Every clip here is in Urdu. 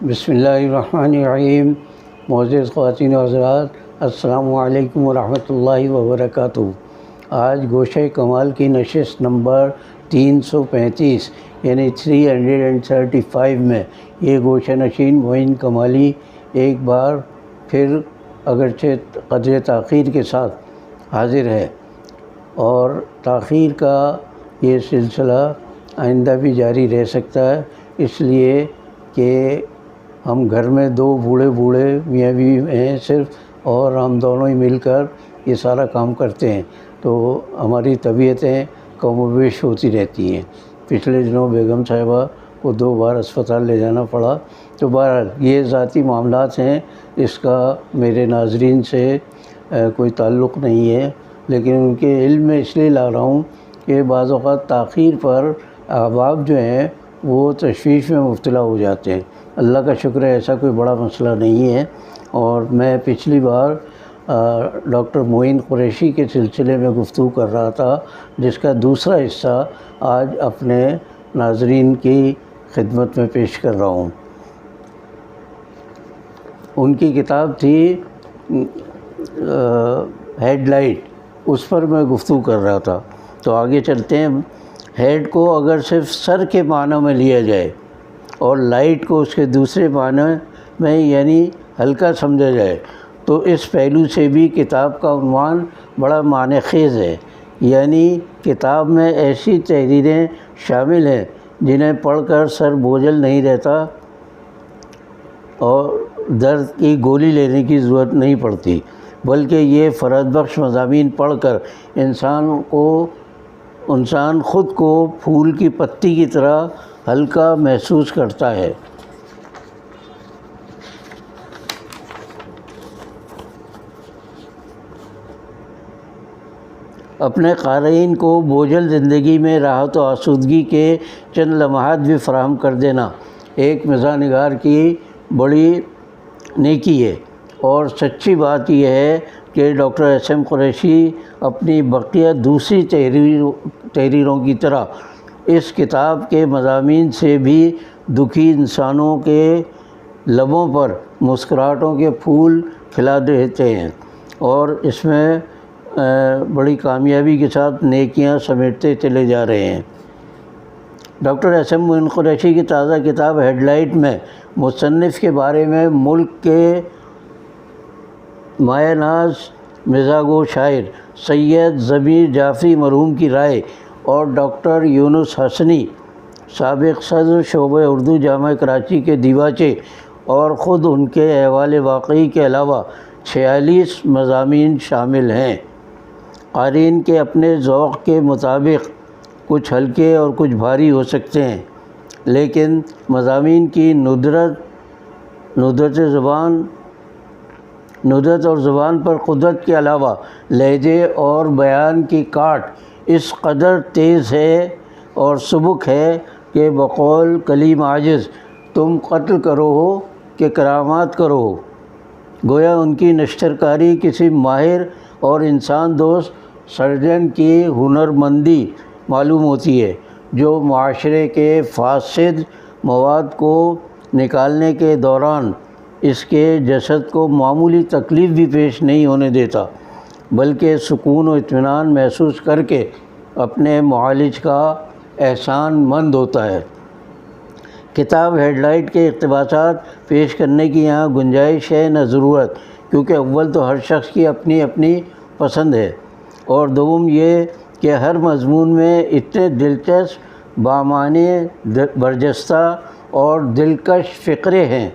بسم اللہ الرحمن الرحیم۔ معزز خواتین و حضرات، السلام علیکم ورحمۃ اللہ وبرکاتہ۔ آج گوشہ کمال کی نشست نمبر 335 یعنی 335 میں یہ گوشہ نشین معین کمالی ایک بار پھر اگرچہ قدر تاخیر کے ساتھ حاضر ہے، اور تاخیر کا یہ سلسلہ آئندہ بھی جاری رہ سکتا ہے، اس لیے کہ ہم گھر میں دو بوڑھے میاں بیوی ہیں صرف، اور ہم دونوں ہی مل کر یہ سارا کام کرتے ہیں، تو ہماری طبیعتیں کم و بیش ہوتی رہتی ہیں۔ پچھلے دنوں بیگم صاحبہ کو 2 بار اسپتال لے جانا پڑا، تو بہرحال یہ ذاتی معاملات ہیں، اس کا میرے ناظرین سے کوئی تعلق نہیں ہے، لیکن ان کے علم میں اس لیے لا رہا ہوں کہ بعض اوقات تاخیر پر احباب جو ہیں وہ تشویش میں مبتلا ہو جاتے ہیں۔ اللہ کا شکر ہے ایسا کوئی بڑا مسئلہ نہیں ہے، اور میں پچھلی بار ڈاکٹر معین قریشی کے سلسلے میں گفتگو کر رہا تھا، جس کا دوسرا حصہ آج اپنے ناظرین کی خدمت میں پیش کر رہا ہوں۔ ان کی کتاب تھی ہیڈ لائٹ، اس پر میں گفتگو کر رہا تھا، تو آگے چلتے ہیں۔ ہیڈ کو اگر صرف سر کے معنی میں لیا جائے اور لائٹ کو اس کے دوسرے معنی میں یعنی ہلکا سمجھا جائے، تو اس پہلو سے بھی کتاب کا عنوان بڑا معنی خیز ہے، یعنی کتاب میں ایسی تحریریں شامل ہیں جنہیں پڑھ کر سر بوجھل نہیں رہتا اور درد کی گولی لینے کی ضرورت نہیں پڑتی، بلکہ یہ فرحت بخش مضامین پڑھ کر انسان خود کو پھول کی پتی کی طرح ہلکا محسوس کرتا ہے۔ اپنے قارئین کو بوجھل زندگی میں راحت و آسودگی کے چند لمحات بھی فراہم کر دینا ایک مزاح نگار کی بڑی نیکی ہے، اور سچی بات یہ ہے کہ ڈاکٹر ایس ایم قریشی اپنی بقیہ دوسری تحریروں کی طرح اس کتاب کے مضامین سے بھی دکھی انسانوں کے لبوں پر مسکراہٹوں کے پھول کھلا دیتے ہیں، اور اس میں بڑی کامیابی کے ساتھ نیکیاں سمیٹتے چلے جا رہے ہیں۔ ڈاکٹر ایس ایم معین قریشی کی تازہ کتاب ہیڈ لائٹ میں مصنف کے بارے میں ملک کے مایہ ناز مزاح گو شاعر سید ضمیر جعفری مرحوم کی رائے اور ڈاکٹر یونس حسنی سابق صدر شعبہ اردو جامعہ کراچی کے دیباچے اور خود ان کے احوال واقعی کے علاوہ 46 مضامین شامل ہیں۔ قارئین کے اپنے ذوق کے مطابق کچھ ہلکے اور کچھ بھاری ہو سکتے ہیں، لیکن مضامین کی ندرت اور زبان پر قدرت کے علاوہ لہجے اور بیان کی کاٹ اس قدر تیز ہے اور سبک ہے کہ بقول کلیم عاجز تم قتل کرو ہو کہ کرامات کرو ہو، گویا ان کی نشترکاری کسی ماہر اور انسان دوست سرجن کی ہنرمندی معلوم ہوتی ہے، جو معاشرے کے فاسد مواد کو نکالنے کے دوران اس کے جسد کو معمولی تکلیف بھی پیش نہیں ہونے دیتا، بلکہ سکون و اطمینان محسوس کر کے اپنے معالج کا احسان مند ہوتا ہے۔ کتاب ہیڈ لائٹ کے اقتباسات پیش کرنے کی یہاں گنجائش ہے نہ ضرورت، کیونکہ اول تو ہر شخص کی اپنی اپنی پسند ہے، اور دوم یہ کہ ہر مضمون میں اتنے دلچسپ بامعنی برجستہ اور دلکش فقرے ہیں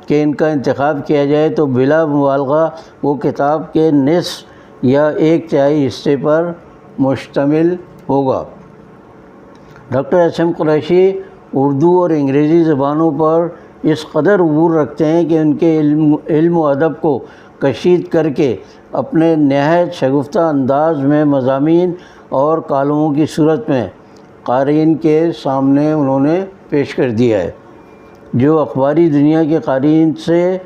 کہ ان کا انتخاب کیا جائے تو بلا مبالغہ وہ کتاب کے نصف یا 1/3 حصے پر مشتمل ہوگا۔ Doctor S M Qureshi Urdu اور انگریزی زبانوں پر اس قدر عبور رکھتے ہیں کہ ان کے علم و ادب کو کشید کر کے اپنے نہایت شگفتہ انداز میں مضامین اور کالموں کی صورت میں قارئین کے سامنے انہوں نے پیش کر دیا ہے، جو اخباری دنیا کے قارئین سے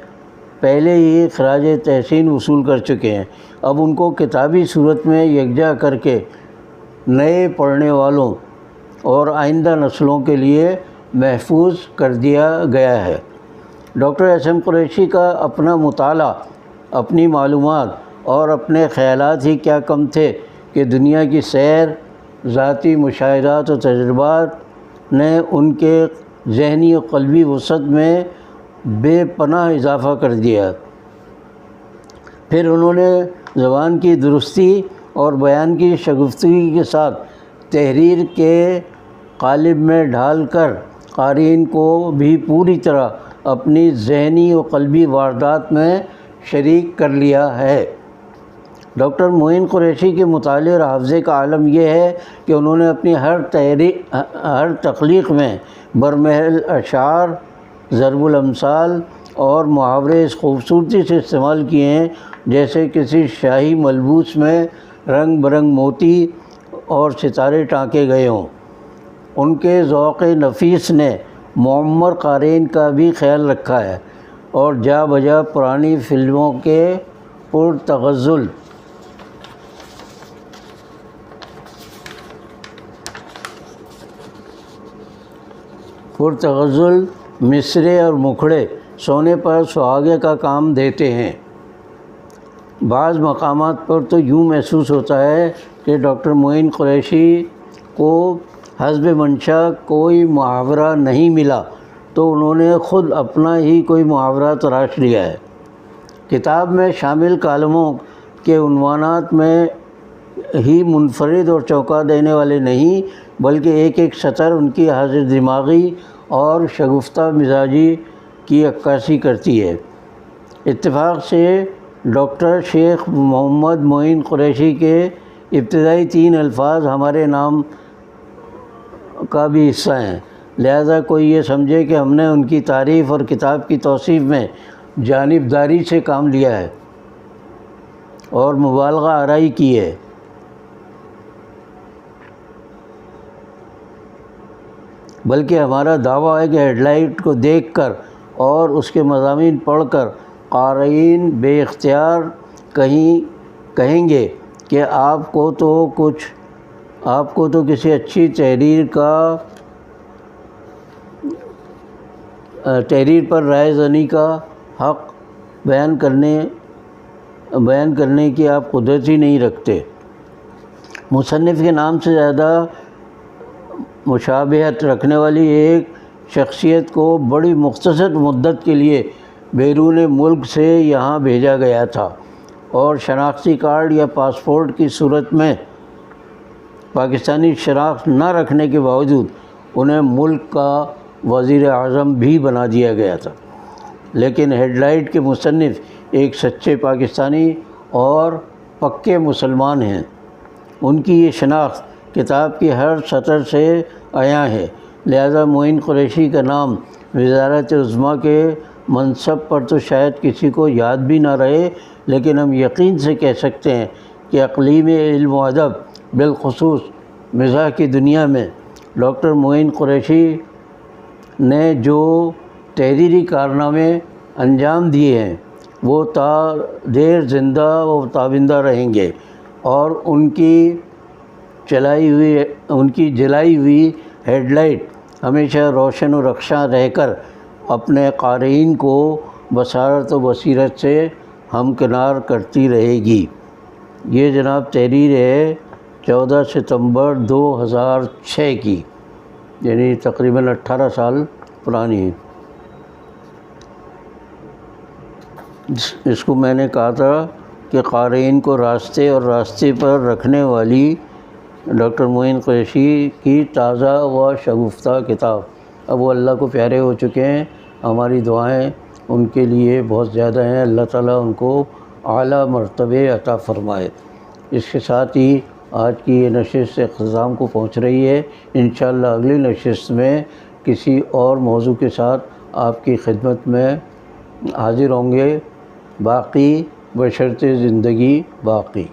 پہلے ہی خراج تحسین وصول کر چکے ہیں۔ اب ان کو کتابی صورت میں یکجا کر کے نئے پڑھنے والوں اور آئندہ نسلوں کے لیے محفوظ کر دیا گیا ہے۔ ڈاکٹر احسن قریشی کا اپنا مطالعہ، اپنی معلومات اور اپنے خیالات ہی کیا کم تھے کہ دنیا کی سیر، ذاتی مشاہدات و تجربات نے ان کے ذہنی و قلبی وسعت میں بے پناہ اضافہ کر دیا۔ پھر انہوں نے زبان کی درستی اور بیان کی شگفتگی کے ساتھ تحریر کے قالب میں ڈھال کر قارئین کو بھی پوری طرح اپنی ذہنی و قلبی واردات میں شریک کر لیا ہے۔ ڈاکٹر معین قریشی کے مطالعے اور حافظے کا عالم یہ ہے کہ انہوں نے اپنی ہر تخلیق میں برمحل اشعار، ضرب الامثال اور محاورے اس خوبصورتی سے استعمال کیے ہیں جیسے کسی شاہی ملبوس میں رنگ برنگ موتی اور ستارے ٹانکے گئے ہوں۔ ان کے ذوق نفیس نے معمر قارئین کا بھی خیال رکھا ہے اور جا بجا پرانی فلموں کے پرتغزل مصرے اور مکھڑے سونے پر سہاگے کا کام دیتے ہیں۔ بعض مقامات پر تو یوں محسوس ہوتا ہے کہ ڈاکٹر معین قریشی کو حسب منشا کوئی محاورہ نہیں ملا تو انہوں نے خود اپنا ہی کوئی محاورہ تراش لیا ہے۔ کتاب میں شامل کالموں کے عنوانات میں ہی منفرد اور چونکا دینے والے نہیں بلکہ ایک ایک سطر ان کی حاضر دماغی اور شگفتہ مزاجی کی عکاسی کرتی ہے۔ اتفاق سے ڈاکٹر شیخ محمد معین قریشی کے ابتدائی 3 الفاظ ہمارے نام کا بھی حصہ ہیں، لہذا کوئی یہ سمجھے کہ ہم نے ان کی تعریف اور کتاب کی توصیف میں جانبداری سے کام لیا ہے اور مبالغہ آرائی کی ہے۔ بلکہ ہمارا دعویٰ ہے کہ ہیڈ لائٹ کو دیکھ کر اور اس کے مضامین پڑھ کر قارئین بے اختیار کہیں گے کہ آپ کو تو کسی اچھی تحریر پر رائے زنی کا حق بیان کرنے کی آپ قدرت ہی نہیں رکھتے۔ مصنف کے نام سے زیادہ مشابہت رکھنے والی ایک شخصیت کو بڑی مختصر مدت کے لیے بیرون ملک سے یہاں بھیجا گیا تھا اور شناختی کارڈ یا پاسپورٹ کی صورت میں پاکستانی شناخت نہ رکھنے کے باوجود انہیں ملک کا وزیر اعظم بھی بنا دیا گیا تھا۔ لیکن ہیڈ لائٹ کے مصنف ایک سچے پاکستانی اور پکے مسلمان ہیں۔ ان کی یہ شناخت کتاب کی ہر سطر سے عیاں ہے، لہذا معین قریشی کا نام وزارت عظمیٰ کے منصب پر تو شاید کسی کو یاد بھی نہ رہے، لیکن ہم یقین سے کہہ سکتے ہیں کہ اقلیم علم و ادب بالخصوص مزاح کی دنیا میں ڈاکٹر معین قریشی نے جو تحریری کارنامے انجام دیے ہیں وہ تا دیر زندہ و تابندہ رہیں گے اور ان کی جلائی ہوئی ہیڈ لائٹ ہمیشہ روشن و رخشاں رہ کر اپنے قارئین کو بصارت و بصیرت سے ہمکنار کرتی رہے گی۔ یہ جناب تحریر ہے 14 ستمبر 2006 کی، یعنی تقریباً 18 سال پرانی ہے۔ اس کو میں نے کہا تھا کہ قارئین کو راستے پر رکھنے والی ڈاکٹر معین قریشی کی تازہ و شگفتہ کتاب۔ اب وہ اللہ کو پیارے ہو چکے ہیں، ہماری دعائیں ان کے لیے بہت زیادہ ہیں، اللہ تعالیٰ ان کو اعلیٰ مرتبے عطا فرمائے۔ اس کے ساتھ ہی آج کی یہ نشست اختتام کو پہنچ رہی ہے۔ انشاءاللہ اگلی نشست میں کسی اور موضوع کے ساتھ آپ کی خدمت میں حاضر ہوں گے۔ باقی بشرط زندگی باقی۔